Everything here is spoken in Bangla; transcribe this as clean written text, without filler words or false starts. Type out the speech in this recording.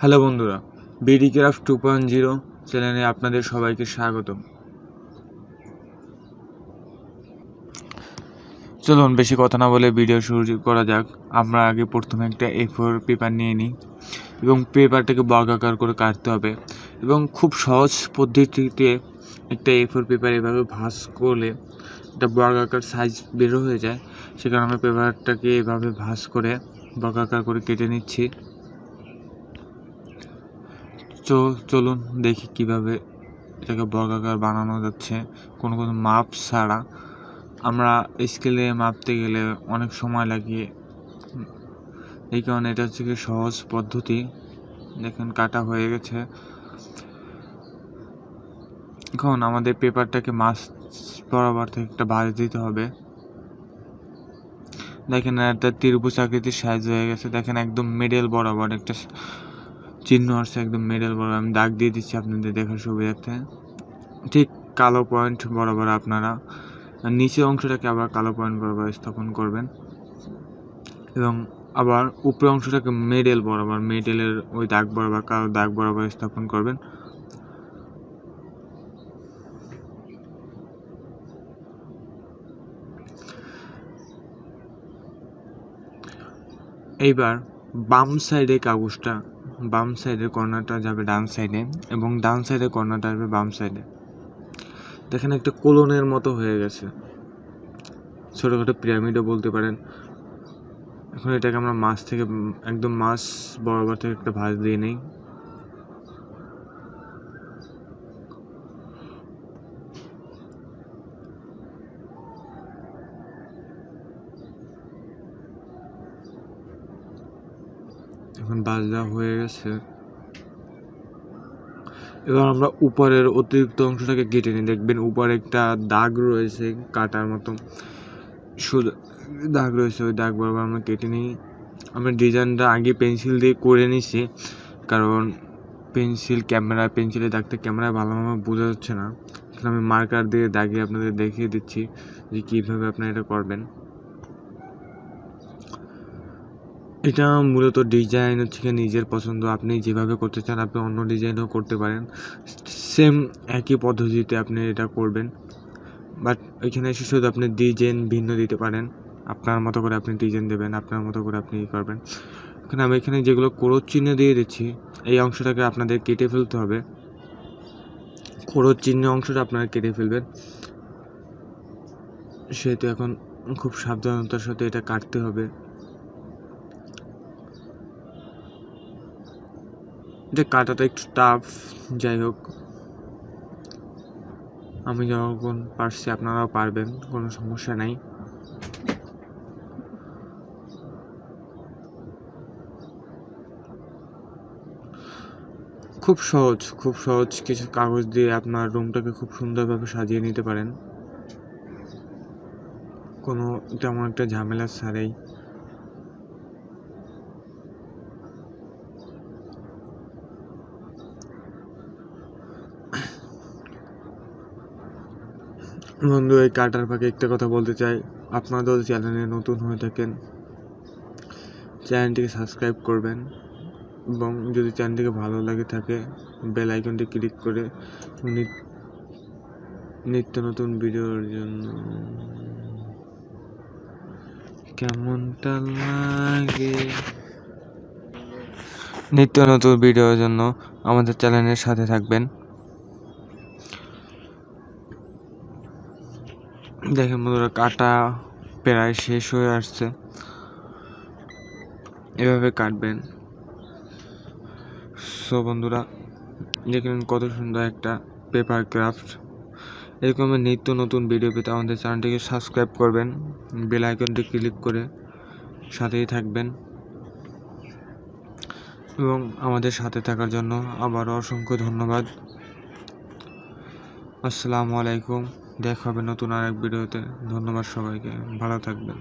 হ্যালো বন্ধুরা, বিডি ক্রাফট 2.0 চ্যানেলে আপনাদের সবাইকে স্বাগতম। চলুন বেশি কথা না বলে ভিডিও শুরু করা যাক। আমরা আগে প্রথমে একটা A4 পেপার নিয়ে নিই এবং পেপারটাকে বর্গাকার করে কাটতে হবে এবং খুব সহজ পদ্ধতিতে একটা A4 পেপার এভাবে ভাঁজ করলে একটা বর্গাকার সাইজ বের হয়ে যায়। সে কারণে আমরা পেপারটাকে এভাবে ভাঁজ করে বর্গাকার করে কেটে নিচ্ছি। চলুন দেখি কিভাবে এটাকে বর্গাকার বানানো যাচ্ছে কোনো মাপ ছাড়া। আমরা স্কেলে মাপতে গেলে অনেক সময় লাগে, এই কারণে এটা হচ্ছে সহজ পদ্ধতি। দেখেন কাটা হয়ে গেছে। এখন আমাদের পেপারটাকে মাছ বরাবর থেকে একটা ভাঁজ দিতে হবে। দেখেন একটা ত্রিভুজ আকৃতির সাইজ হয়ে গেছে। দেখেন একদম মিডল বরাবর একটা চিহ্ন আসছে, একদম মিডল বরাবর আমি দাগ দিয়ে দিচ্ছি আপনাদের দেখার সুবিধার্থে। ঠিক কালো পয়েন্ট বরাবর আপনারা নিচের অংশটাকে আবার কালো পয়েন্ট বরাবর স্থাপন করবেন এবং আবার উপরের অংশটাকে মিডল বরাবর, মিডলের ওই দাগ বরাবর কালো দাগ বরাবর স্থাপন করবেন। এইবার বাম সাইডে কাগজটা, বাম সাইডের কর্নারটা যাবে ডান সাইডে এবং ডান সাইডের কর্নারটা যাবে বাম সাইডে। দেখেন একটা কোলনের মতো হয়ে গেছে, ছোটোখাটো পিরামিডও বলতে পারেন। এখন এটাকে আমরা মাছ থেকে একদম মাছ বরাবর থেকে একটা ভাঁজ দিয়ে নেই। এখন ভাঁজ দেওয়া হয়ে গেছে। এবার আমরা উপরের অতিরিক্ত অংশটাকে কেটে নিই। দেখবেন উপরে একটা দাগ রয়েছে কাটার মতো, শুধু দাগ রয়েছে, ওই দাগ বরাবর আমরা কেটে নিই। আমরা ডিজাইনটা আগে পেন্সিল দিয়ে করে নিছি, কারণ পেন্সিলের দাগটা ক্যামেরায় ভালোভাবে বোঝা যাচ্ছে না। আমি মার্কার দিয়ে দাগিয়ে আপনাদের দেখিয়ে দিচ্ছি যে কীভাবে আপনারা এটা করবেন। এটা মূলত ডিজাইন হচ্ছে নিজের পছন্দ, আপনি যেভাবে করতে চান আপনি অন্য ডিজাইনও করতে পারেন, সেম একই পদ্ধতিতে আপনি এটা করবেন। বাট এখানে এসে শুধু আপনি ডিজাইন ভিন্ন দিতে পারেন, আপনার মতো করে আপনি ডিজাইন দেবেন, আপনার মতো করে আপনি করবেন। এখানে আমি এখানে যেগুলো ক্রোশ চিহ্ন দিয়ে দিচ্ছি, এই অংশটাকে আপনাদের কেটে ফেলতে হবে। ক্রোশ চিহ্ন অংশটা আপনারা কেটে ফেলবেন, সেহেতু এখন খুব সাবধানতার সাথে এটা কাটতে হবে। এটা কাটাটা একটু টাফ, যাই হোক আমি যখন পারছি আপনারাও পারবেন, কোনো সমস্যা নাই। খুব সহজ কিছু কাগজ দিয়ে আপনার রুমটাকে খুব সুন্দরভাবে সাজিয়ে নিতে পারেন, কোনো তেমন একটা ঝামেলা ছাড়াই। বন্ধু, এই কাটার ফাঁকে একটা কথা বলতে চাই, আপনারা যদি চ্যানেলে নতুন হয়ে থাকেন চ্যানেলটিকে সাবস্ক্রাইব করবেন এবং যদি চ্যানেলটিকে ভালো লাগে থাকে বেল আইকনটি ক্লিক করে নিত্য নতুন ভিডিওর জন্য কেমনটা লাগে, নিত্য নতুন ভিডিওর জন্য আমাদের চ্যানেলের সাথে থাকবেন। দেখেন বন্ধুরা, কাটা প্রায় শেষ হয়ে আসছে, এভাবে কাটবেন। সো বন্ধুরা, দেখলেন কত সুন্দর একটা পেপার ক্রাফট। এরকম নিত্য নতুন ভিডিও পেতে আমাদের চ্যানেলটিকে সাবস্ক্রাইব করবেন, বেল আইকনটি ক্লিক করে সাথেই থাকবেন এবং আমাদের সাথে থাকার জন্য আবারও অসংখ্য ধন্যবাদ। আসসালামু আলাইকুম, দেখা হবে নতুন আরেক ভিডিওতে। ধন্যবাদ সবাইকে, ভালো থাকবেন।